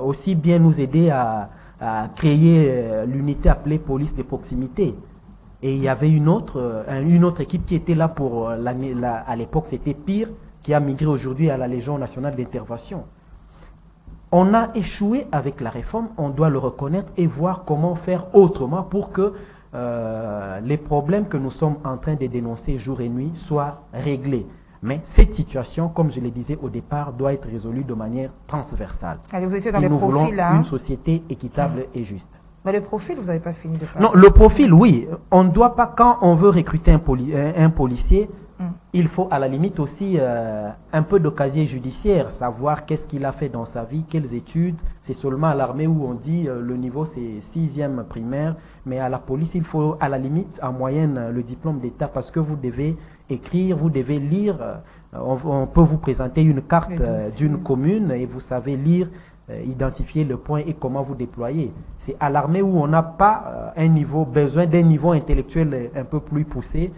aussi bien nous aider à créer l'unité appelée police de proximité. Et il y avait une autre équipe qui était là pour à l'époque, c'était Pire, qui a migré aujourd'hui à la Légion nationale d'intervention. On a échoué avec la réforme, on doit le reconnaître et voir comment faire autrement pour que les problèmes que nous sommes en train de dénoncer jour et nuit soient réglés. Mais cette situation, comme je le disais au départ, doit être résolue de manière transversale. Allez, vous étiez si dans les nous voulons profils, là, une société équitable et juste. Dans le profil, vous n'avez pas fini de faire. Non, le profil, oui. On ne doit pas, quand on veut recruter un policier, il faut à la limite aussi un peu de casier judiciaire, savoir qu'est-ce qu'il a fait dans sa vie, quelles études. C'est seulement à l'armée où on dit le niveau c'est 6e primaire, mais à la police, il faut à la limite, en moyenne, le diplôme d'État parce que vous devez écrire, vous devez lire. On peut vous présenter une carte d'une commune et vous savez lire, identifier le point et comment vous déployer. C'est à l'armée où on n'a pas besoin d'un niveau intellectuel un peu plus poussé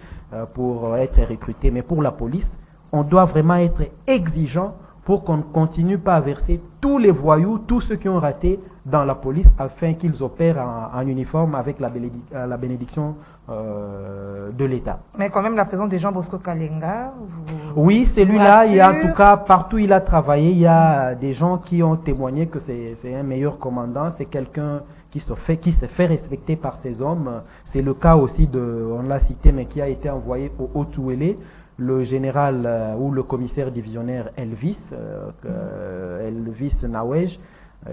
pour être recruté. Mais pour la police, on doit vraiment être exigeant pour qu'on ne continue pas à verser tous les voyous, tous ceux qui ont raté dans la police afin qu'ils opèrent en uniforme avec la bénédiction de l'État. Mais quand même, la présence de Jean Bosco Kalenga... Oui, celui-là, il y a en rassure. tout cas, partout où il a travaillé, il y a des gens qui ont témoigné que c'est un meilleur commandant, c'est quelqu'un qui se fait respecter par ses hommes. C'est le cas aussi on l'a cité, mais qui a été envoyé au Haut-Touélé, le général ou le commissaire divisionnaire Elvis Nawej,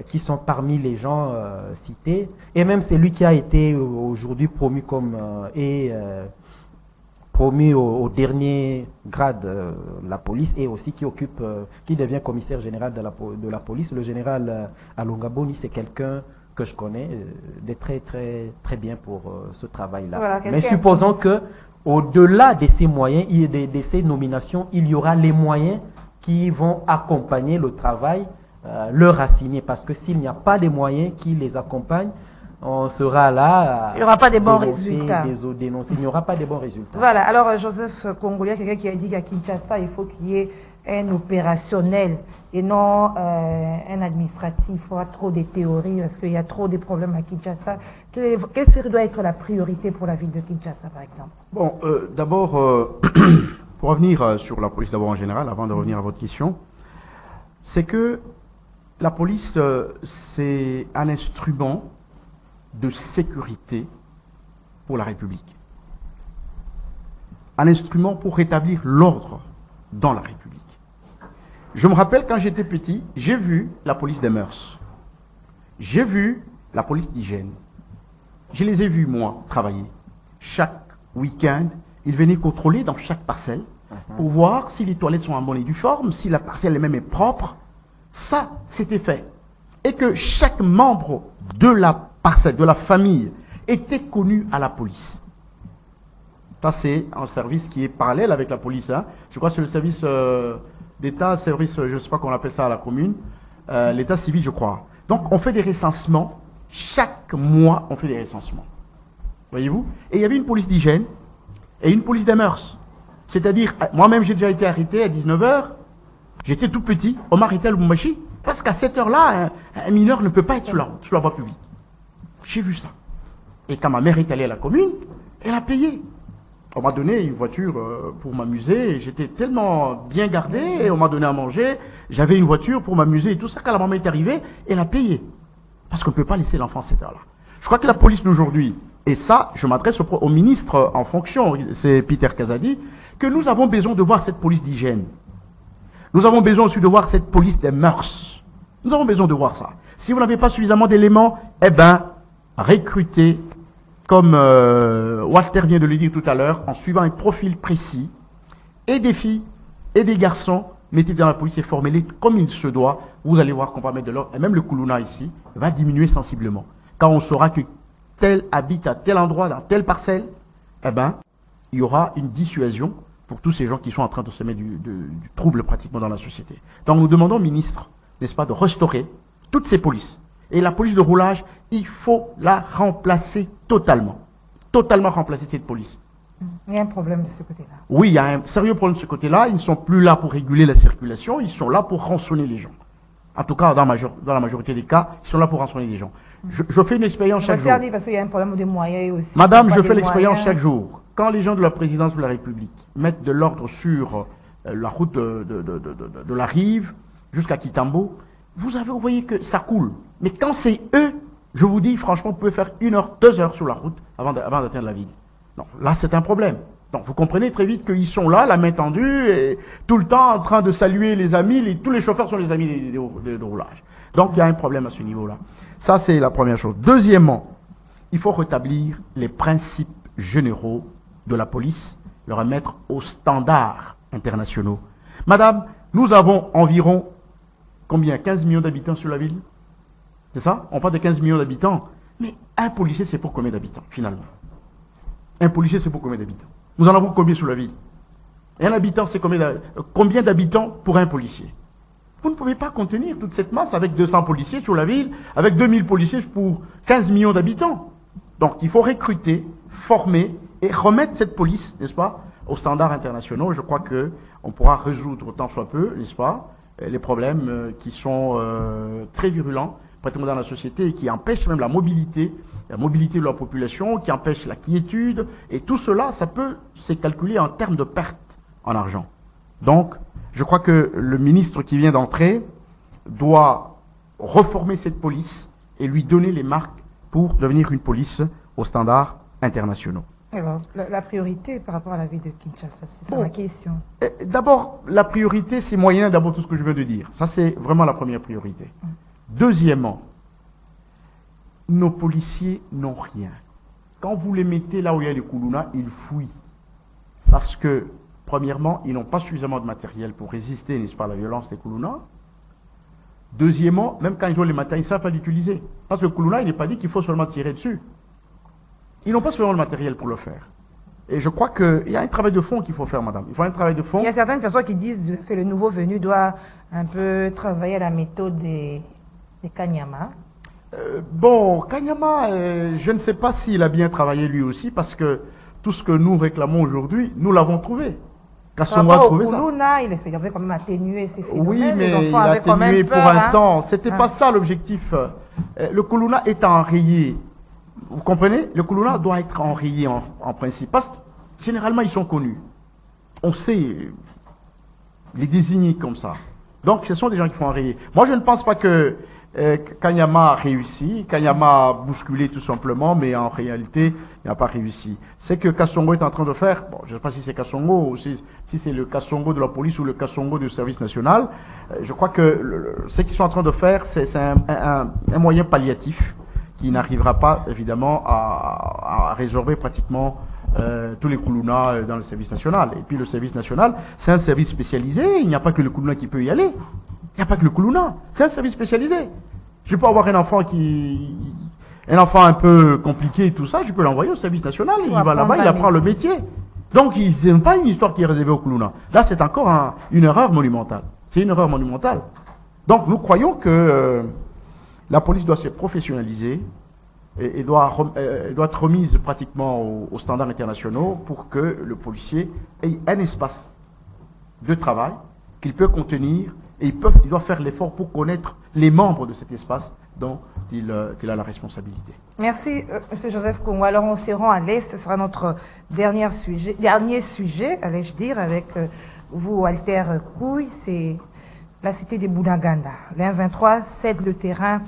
qui sont parmi les gens cités. Et même c'est lui qui a été aujourd'hui promu promu au dernier grade de la police et aussi qui devient commissaire général de la police. Le général Alonga Boni, c'est quelqu'un que je connais de très très très bien pour ce travail-là. Voilà, mais supposons que au-delà de ces moyens, de ces nominations, il y aura les moyens qui vont accompagner le travail, leur assigner. Parce que s'il n'y a pas de moyens qui les accompagnent, on sera là. Il n'y aura pas de bons résultats. Il n'y aura pas de bons résultats. Voilà, alors Joseph Kongolo, il y a quelqu'un qui a dit qu'à Kinshasa, il faut qu'il y ait un opérationnel et non un administratif. Il faut trop de théories parce qu'il y a trop de problèmes à Kinshasa. Quelle doit être la priorité pour la ville de Kinshasa, par exemple? Bon, d'abord, pour revenir sur la police d'abord en général, avant de revenir à votre question, c'est que la police, c'est un instrument de sécurité pour la République. Un instrument pour rétablir l'ordre dans la République. Je me rappelle quand j'étais petit, j'ai vu la police des mœurs. J'ai vu la police d'hygiène. Je les ai vus, moi, travailler. Chaque week-end, ils venaient contrôler dans chaque parcelle pour voir si les toilettes sont en bonne et due forme, si la parcelle elle-même est propre. Ça, c'était fait. Et que chaque membre de la parcelle, de la famille, était connu à la police. Ça, c'est un service qui est parallèle avec la police. Hein. Je crois que c'est le service d'État, service, je ne sais pas comment on appelle ça à la commune, l'État civil, je crois. Donc, on fait des recensements. Chaque mois, on fait des recensements. Voyez-vous? Et il y avait une police d'hygiène et une police des mœurs. C'est-à-dire, moi-même, j'ai déjà été arrêté à 19h. J'étais tout petit. On m'a arrêté à Lubumbashi. Parce qu'à cette heure-là, un mineur ne peut pas être sur la voie publique. J'ai vu ça. Et quand ma mère est allée à la commune, elle a payé. On m'a donné une voiture pour m'amuser. J'étais tellement bien gardé. Et on m'a donné à manger. J'avais une voiture pour m'amuser et tout ça. Quand la maman est arrivée, elle a payé. Parce qu'on ne peut pas laisser l'enfant à cette heure-là. Je crois que la police d'aujourd'hui, et ça, je m'adresse au ministre en fonction, c'est Peter Kazadi, que nous avons besoin de voir cette police d'hygiène. Nous avons besoin aussi de voir cette police des mœurs. Nous avons besoin de voir ça. Si vous n'avez pas suffisamment d'éléments, eh bien, recrutez, comme Walter vient de le dire tout à l'heure, en suivant un profil précis, et des filles, et des garçons, mettez dans la police et formez-les comme il se doit. Vous allez voir qu'on va mettre de l'ordre. Et même le Koulouna ici va diminuer sensiblement. Quand on saura que tel habite à tel endroit, dans telle parcelle, eh bien, il y aura une dissuasion pour tous ces gens qui sont en train de semer du trouble pratiquement dans la société. Donc nous demandons au ministre, n'est-ce pas, de restaurer toutes ces polices. Et la police de roulage, il faut la remplacer totalement. Totalement remplacer cette police. Il y a un problème de ce côté-là. Oui, il y a un sérieux problème de ce côté-là. Ils ne sont plus là pour réguler la circulation, ils sont là pour rançonner les gens. En tout cas, dans la majorité des cas, ils sont là pour rançonner les gens. Je fais une expérience chaque jour. Parce qu'il y a un problème de moyens aussi. Madame, je fais l'expérience chaque jour. Quand les gens de la présidence de la République mettent de l'ordre sur la route de la Rive jusqu'à Kitambo, vous voyez que ça coule. Mais quand c'est eux, je vous dis, franchement, vous pouvez faire 1 heure, 2 heures sur la route avant d'atteindre la ville. Non, là, c'est un problème. Donc, vous comprenez très vite qu'ils sont là, la main tendue, et tout le temps en train de saluer les amis. Tous les chauffeurs sont les amis de roulage. Donc, il y a un problème à ce niveau-là. Ça, c'est la première chose. Deuxièmement, il faut rétablir les principes généraux de la police, le remettre aux standards internationaux. Madame, nous avons environ, combien, 15 millions d'habitants sur la ville? C'est ça? On parle de 15 millions d'habitants. Mais un policier, c'est pour combien d'habitants, finalement? Un policier, c'est pour combien d'habitants? Nous en avons combien sur la ville? Et un habitant, c'est combien d'habitants pour un policier? Vous ne pouvez pas contenir toute cette masse avec 200 policiers sur la ville, avec 2000 policiers pour 15 millions d'habitants. Donc, il faut recruter, former et remettre cette police, n'est-ce pas, aux standards internationaux. Je crois qu'on pourra résoudre autant soit peu, n'est-ce pas, les problèmes qui sont très virulents pratiquement dans la société et qui empêchent même la mobilité de la population, qui empêchent la quiétude. Et tout cela, ça peut se calculer en termes de pertes en argent. Donc, je crois que le ministre qui vient d'entrer doit reformer cette police et lui donner les marques pour devenir une police aux standards internationaux. Alors, la priorité par rapport à la ville de Kinshasa, c'est ça ma question. D'abord, la priorité, c'est moyen, d'abord tout ce que je viens de dire. Ça, c'est vraiment la première priorité. Deuxièmement, nos policiers n'ont rien. Quand vous les mettez là où il y a les Koulouna, ils fuient. Parce que, premièrement, ils n'ont pas suffisamment de matériel pour résister, n'est-ce pas, à la violence des Koulouna. Deuxièmement, même quand ils ont les matériels, ils ne savent pas l'utiliser. Parce que le Koulouna, il n'est pas dit qu'il faut seulement tirer dessus. Ils n'ont pas seulement le matériel pour le faire. Et je crois qu'il y a un travail de fond qu'il faut faire, madame. Il faut un travail de fond. Il y a certaines personnes qui disent que le nouveau venu doit un peu travailler à la méthode des Kanyama. Bon, Kanyama, je ne sais pas s'il a bien travaillé lui aussi, parce que tout ce que nous réclamons aujourd'hui, nous l'avons trouvé. Kassongo a trouvé ça. Il avait quand même atténué ses phénomènes. Oui, mais il a atténué pour un temps. C'était pas ça l'objectif. Le Koulouna est enrayé. Vous comprenez? Le Koulouna doit être enrayé en principe. Parce que généralement, ils sont connus. On sait les désigner comme ça. Donc, ce sont des gens qui font enrayer. Moi, je ne pense pas que Kanyama a réussi. Kanyama a bousculé tout simplement, mais en réalité, il n'a pas réussi. C'est que Kassongo est en train de faire, bon, je ne sais pas si c'est Kassongo ou si c'est le Kassongo de la police ou le Kassongo du service national. Je crois que ce qu'ils sont en train de faire, c'est un moyen palliatif qui n'arrivera pas, évidemment, à résorber pratiquement tous les Koulouna dans le service national. Et puis le service national, c'est un service spécialisé. Il n'y a pas que le Koulouna qui peut y aller. Il n'y a pas que le Koulouna. C'est un service spécialisé. Je peux avoir un enfant un peu compliqué et tout ça, je peux l'envoyer au service national. Il va là-bas, il apprend le métier. Donc, ce n'est pas une histoire qui est réservée au Koulouna. Là, c'est encore une erreur monumentale. C'est une erreur monumentale. Donc, nous croyons que la police doit se professionnaliser et doit être remise pratiquement aux standards internationaux pour que le policier ait un espace de travail qu'il peut contenir et il doit faire l'effort pour connaître les membres de cet espace dont il a la responsabilité. Merci, M. Joseph Kongo. Alors, on se rend à l'Est. Ce sera notre dernier sujet, allais-je dire, avec vous, Walter Kouy. C'est la cité des Bounaganda. L'M23 cède le terrain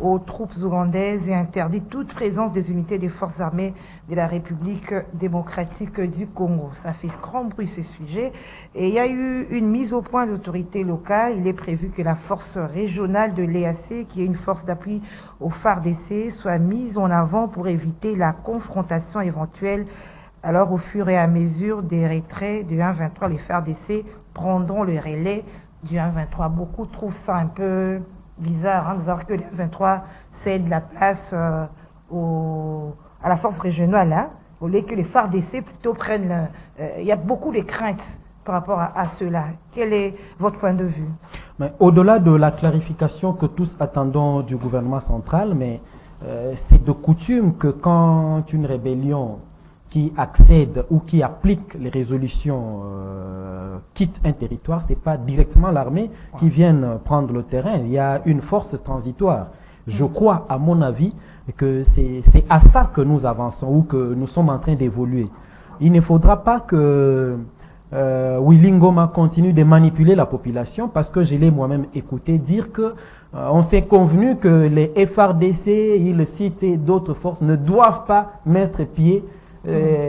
aux troupes ougandaises et interdit toute présence des unités des forces armées de la République démocratique du Congo. Ça fait grand bruit ce sujet. Et il y a eu une mise au point des autorités locales. Il est prévu que la force régionale de l'EAC, qui est une force d'appui au FARDC, soit mise en avant pour éviter la confrontation éventuelle. Alors, au fur et à mesure des retraits du 1-23, les FARDC prendront le relais du 1-23. Beaucoup trouvent ça un peu bizarre de voir que les 23 cèdent la place à la force régionale, au lieu que les FARDC plutôt prennent... il y a beaucoup de craintes par rapport à cela. Quel est votre point de vue? Au-delà de la clarification que tous attendons du gouvernement central, c'est de coutume que quand une rébellion qui accède ou qui applique les résolutions quitte un territoire, ce n'est pas directement l'armée qui vient prendre le terrain. Il y a une force transitoire. Je crois, à mon avis, que c'est à ça que nous avançons ou que nous sommes en train d'évoluer. Il ne faudra pas que Willy Ngoma continue de manipuler la population, parce que je l'ai moi-même écouté dire que on s'est convenu que les FARDC, il cite et d'autres forces ne doivent pas mettre pied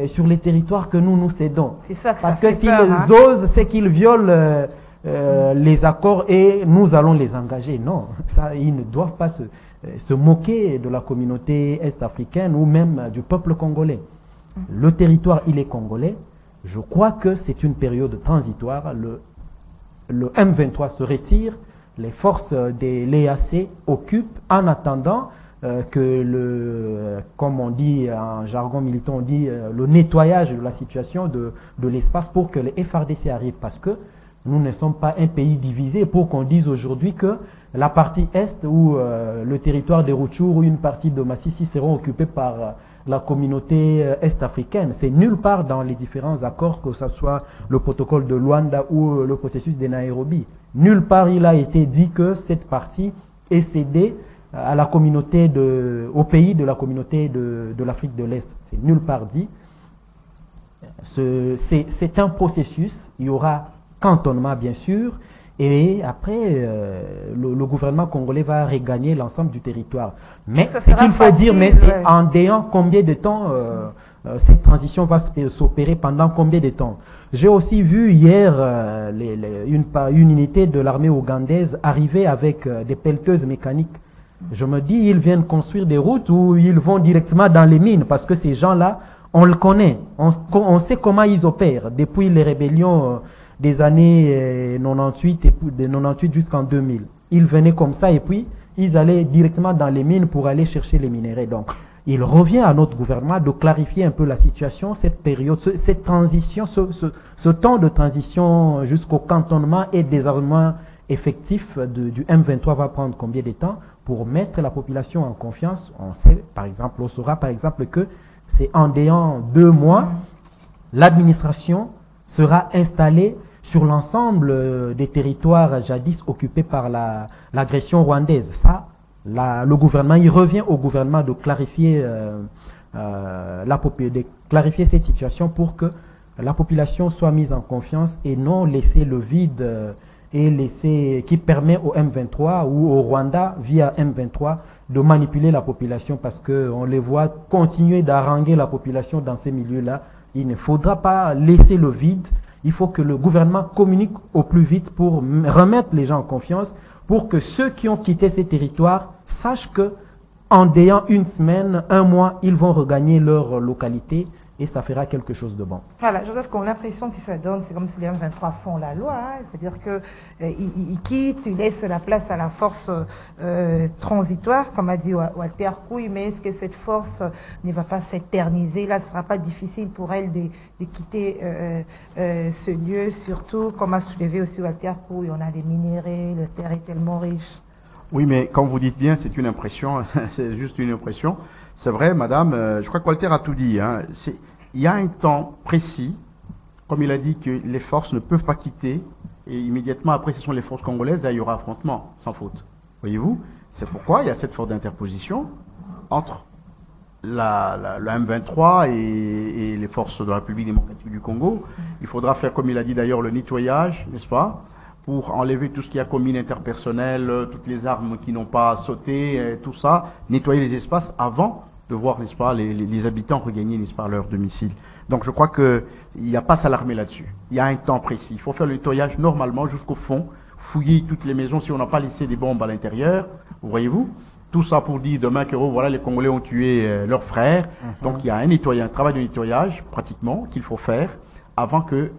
sur les territoires que nous cédons. Parce que s'ils osent, c'est qu'ils violent les accords et nous allons les engager. Non, ça, ils ne doivent pas se moquer de la communauté est-africaine ou même du peuple congolais. Le territoire, il est congolais. Je crois que c'est une période transitoire. Le M23 se retire, les forces de l'EAC occupent en attendant que comme on dit en jargon militant, on dit le nettoyage de la situation de l'espace pour que les FARDC arrivent, parce que nous ne sommes pas un pays divisé pour qu'on dise aujourd'hui que la partie Est ou le territoire de Rutshuru ou une partie de Massissi seront occupés par la communauté est-africaine. C'est nulle part dans les différents accords, que ce soit le protocole de Luanda ou le processus de Nairobi. Nulle part il a été dit que cette partie est cédée à la communauté au pays de la communauté de l'Afrique de l'Est. C'est nulle part dit. C'est un processus. Il y aura cantonnement, bien sûr. Et après, le gouvernement congolais va regagner l'ensemble du territoire. Mais ce qu'il faut dire, mais c'est en déant combien de temps cette transition va s'opérer, pendant combien de temps. J'ai aussi vu hier une unité de l'armée ougandaise arriver avec des pelleteuses mécaniques. Je me dis, ils viennent construire des routes ou ils vont directement dans les mines, parce que ces gens-là, on le connaît, on sait comment ils opèrent depuis les rébellions des années 98 et de 98 jusqu'en 2000. Ils venaient comme ça et puis ils allaient directement dans les mines pour aller chercher les minéraux. Donc, il revient à notre gouvernement de clarifier un peu la situation, cette période, cette transition, ce temps de transition jusqu'au cantonnement et désarmement effectif du M23 va prendre combien de temps pour mettre la population en confiance. On sait, par exemple, on saura par exemple que c'est en déant 2 mois, l'administration sera installée sur l'ensemble des territoires jadis occupés par l'agression rwandaise. Ça, le gouvernement, il revient au gouvernement de clarifier, clarifier cette situation pour que la population soit mise en confiance et non laisser le vide qui permet au M23 ou au Rwanda via M23 de manipuler la population, parce qu'on les voit continuer d'haranguer la population dans ces milieux-là. Il ne faudra pas laisser le vide. Il faut que le gouvernement communique au plus vite pour remettre les gens en confiance, pour que ceux qui ont quitté ces territoires sachent que en déant 1 semaine, 1 mois, ils vont regagner leur localité et ça fera quelque chose de bon. Voilà, Joseph, qu'on a l'impression que ça donne, c'est comme si les M23 font la loi, hein, c'est-à-dire qu'ils quittent, ils laissent la place à la force transitoire, comme a dit Walter Couille, mais est-ce que cette force ne va pas s'éterniser? Là, ce ne sera pas difficile pour elle de quitter ce lieu, surtout, comme a soulevé aussi Walter Couille, on a des minéraux, le terre est tellement riche. Oui, mais quand vous dites bien, c'est une impression, c'est juste une impression. C'est vrai, madame, je crois que Walter a tout dit. Hein. Il y a un temps précis, comme il a dit que les forces ne peuvent pas quitter, et immédiatement après, ce sont les forces congolaises, là, il y aura affrontement, sans faute. Voyez-vous? C'est pourquoi il y a cette force d'interposition entre le M23 et les forces de la République démocratique du Congo. Il faudra faire, comme il a dit d'ailleurs, le nettoyage, n'est-ce pas? Pour enlever tout ce qui a comme mine interpersonnelle, toutes les armes qui n'ont pas sauté, tout ça, nettoyer les espaces avant de voir, n'est-ce pas, les habitants regagner, n'est-ce pas, leur domicile. Donc je crois qu'il n'y a pas à s'alarmer là-dessus. Il y a un temps précis. Il faut faire le nettoyage normalement jusqu'au fond, fouiller toutes les maisons si on n'a pas laissé des bombes à l'intérieur, voyez-vous. Tout ça pour dire demain que voilà, les Congolais ont tué leurs frères. Donc il y a un travail de nettoyage pratiquement qu'il faut faire avant que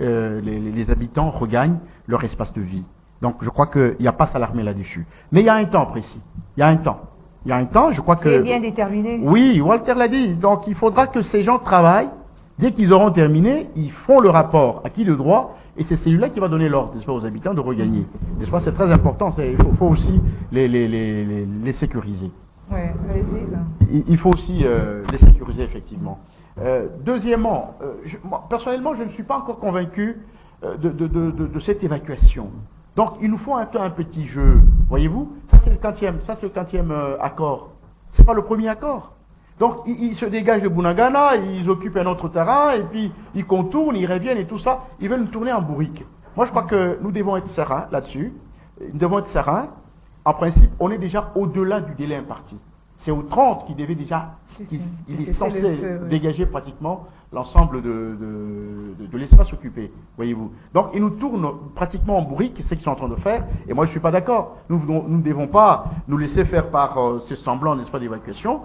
les habitants regagnent leur espace de vie. Donc je crois qu'il n'y a pas à s'alarmer là-dessus. Mais il y a un temps précis. Il y a un temps. Il y a un temps, je crois que... C'est bien déterminé. Oui, Walter l'a dit. Donc il faudra que ces gens travaillent. Dès qu'ils auront terminé, ils font le rapport à qui le droit. Et c'est celui-là qui va donner l'ordre, n'est-ce pas, aux habitants de regagner. N'est-ce pas, c'est très important. Il faut aussi les sécuriser. Oui, allez-y. Il faut aussi les sécuriser, effectivement. Deuxièmement, moi, personnellement, je ne suis pas encore convaincu de cette évacuation. Donc, il nous faut un petit jeu. Voyez-vous, ça c'est le 40e accord. Ce n'est pas le premier accord. Donc, ils se dégagent de Bunagana, ils occupent un autre terrain, et puis ils contournent, ils reviennent et tout ça. Ils veulent nous tourner en bourrique. Moi, je crois que nous devons être sereins là-dessus. Nous devons être sereins. En principe, on est déjà au-delà du délai imparti. C'est au 30 qu'il devait déjà, il est censé dégager pratiquement l'ensemble de l'espace occupé, voyez-vous. Donc, ils nous tournent pratiquement en bourrique, c'est ce qu'ils sont en train de faire, et moi je ne suis pas d'accord. Nous ne devons pas nous laisser faire par ce semblant, n'est-ce pas, d'évacuation,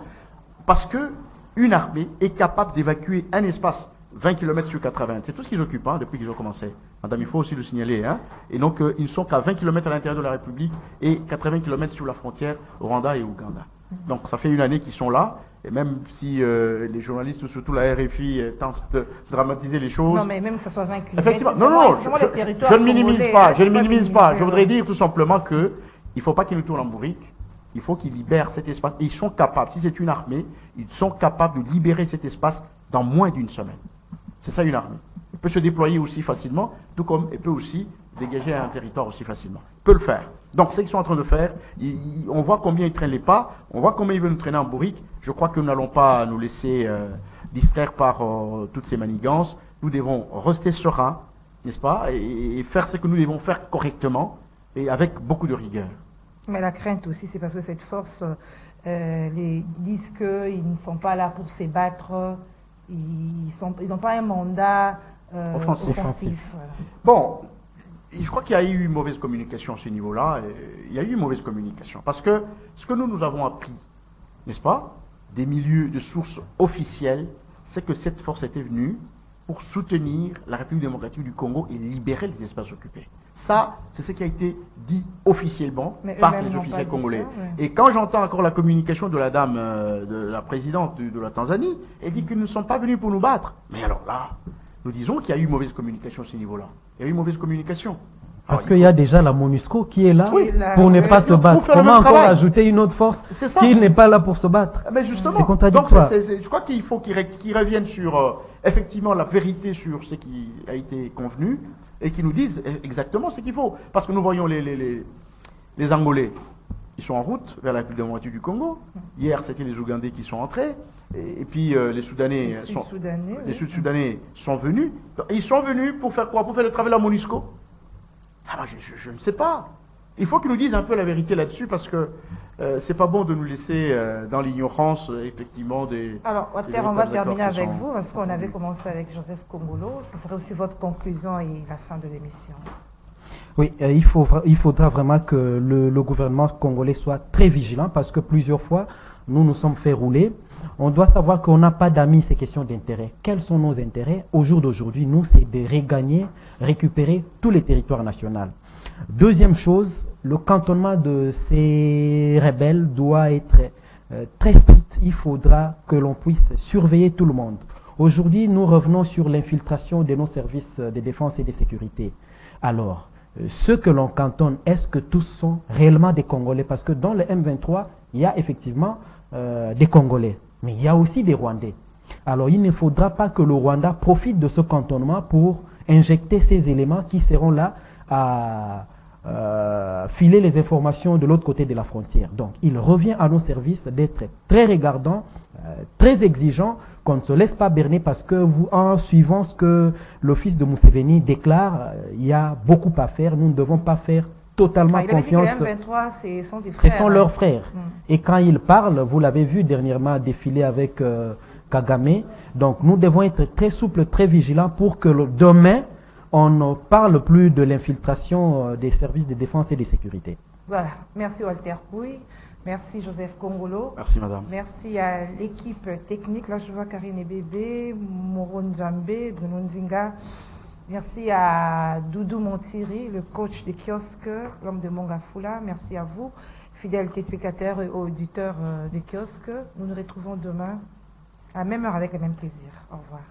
parce qu'une armée est capable d'évacuer un espace 20 km sur 80. C'est tout ce qu'ils occupent depuis qu'ils ont commencé. Madame, il faut aussi le signaler. Hein. Et donc, ils ne sont qu'à 20 km à l'intérieur de la République et 80 km sur la frontière Rwanda et Ouganda. Donc, ça fait une année qu'ils sont là. Et même si les journalistes, surtout la RFI, tentent de dramatiser les choses. Non, mais même que ce soit 20 km. Effectivement, non, je ne minimise pas. Je ne minimise pas. Je voudrais dire tout simplement qu'il ne faut pas qu'ils nous tournent en bourrique. Il faut qu'ils libèrent cet espace. Et ils sont capables, si c'est une armée, ils sont capables de libérer cet espace dans moins d'une semaine. C'est ça une armée. Il peut se déployer aussi facilement, tout comme il peut aussi dégager un territoire aussi facilement. Il peut le faire. Donc, ce qu'ils sont en train de faire, on voit combien ils traînent les pas, on voit combien ils veulent nous traîner en bourrique. Je crois que nous n'allons pas nous laisser distraire par toutes ces manigances. Nous devons rester sereins, n'est-ce pas, et faire ce que nous devons faire correctement et avec beaucoup de rigueur. Mais la crainte aussi, c'est parce que cette force, ils disent qu'ils ne sont pas là pour se battre, ils n'ont pas un mandat offensif. Voilà. Bon, je crois qu'il y a eu une mauvaise communication à ce niveau-là. Il y a eu une mauvaise communication. Parce que ce que nous avons appris, n'est-ce pas, des milieux de sources officielles, c'est que cette force était venue pour soutenir la République démocratique du Congo et libérer les espaces occupés. Ça, c'est ce qui a été dit officiellement par les officiels congolais. Ça, ouais. Et quand j'entends encore la communication de la dame, de la présidente de la Tanzanie, elle dit qu'ils ne sont pas venus pour nous battre. Mais alors là, nous disons qu'il y a eu mauvaise communication à ce niveau-là. Il y a eu mauvaise communication. Parce qu'il y a déjà la MONUSCO qui est là Oui, pour ne pas se battre. Comment encore ajouter une autre force qui n'est pas là pour se battre? Mais justement, c'est contradictoire. Donc je crois qu'il faut qu'ils reviennent sur effectivement la vérité sur ce qui a été convenu et qu'ils nous disent exactement ce qu'il faut. Parce que nous voyons les Angolais, ils sont en route vers la République démocratique du Congo. Hier, c'était les Ougandais qui sont entrés. Et puis les Soudanais, les Sud-Soudanais sont venus. Et ils sont venus pour faire quoi? Pour faire le travail de la MONUSCO? Ah ben, je ne sais pas. Il faut qu'ils nous disent un peu la vérité là-dessus parce que c'est pas bon de nous laisser dans l'ignorance, effectivement, des... Alors, Walter, on va terminer avec vous parce qu'on avait commencé avec Joseph Kongolo. Ce serait aussi votre conclusion et la fin de l'émission. Oui, il faudra vraiment que le gouvernement congolais soit très vigilant parce que plusieurs fois, nous sommes fait rouler. On doit savoir qu'on n'a pas d'amis, c'est question d'intérêt. Quels sont nos intérêts? Au jour d'aujourd'hui, nous, c'est de regagner, récupérer tous les territoires nationaux. Deuxième chose, le cantonnement de ces rebelles doit être très strict. Il faudra que l'on puisse surveiller tout le monde. Aujourd'hui, nous revenons sur l'infiltration de nos services de défense et de sécurité. Alors, ceux que l'on cantonne, est-ce que tous sont réellement des Congolais? Parce que dans le M23, il y a effectivement des Congolais, mais il y a aussi des Rwandais. Alors, il ne faudra pas que le Rwanda profite de ce cantonnement pour injecter ces éléments qui seront là à filer les informations de l'autre côté de la frontière. Donc, il revient à nos services d'être très regardants, très exigeants, qu'on ne se laisse pas berner parce que en suivant ce que l'office de Museveni déclare, il y a beaucoup à faire. Nous ne devons pas faire totalement confiance. Les M23, sont des frères. Ce sont leurs frères. Et quand ils parlent, vous l'avez vu dernièrement défiler avec Kagame. Donc, nous devons être très souples, très vigilants pour que demain, on ne parle plus de l'infiltration des services de défense et de sécurité. Voilà. Merci Walter Pouy. Merci Joseph Kongolo. Merci madame. Merci à l'équipe technique. Là, je vois Karine Ebebe, Moro Nzambe, Bruno Nzinga. Merci à Doudou Montiri, le coach des kiosques, l'homme de Mongafula. Merci à vous, fidèles téléspectateurs et auditeurs des kiosques. Nous nous retrouvons demain à la même heure avec le même plaisir. Au revoir.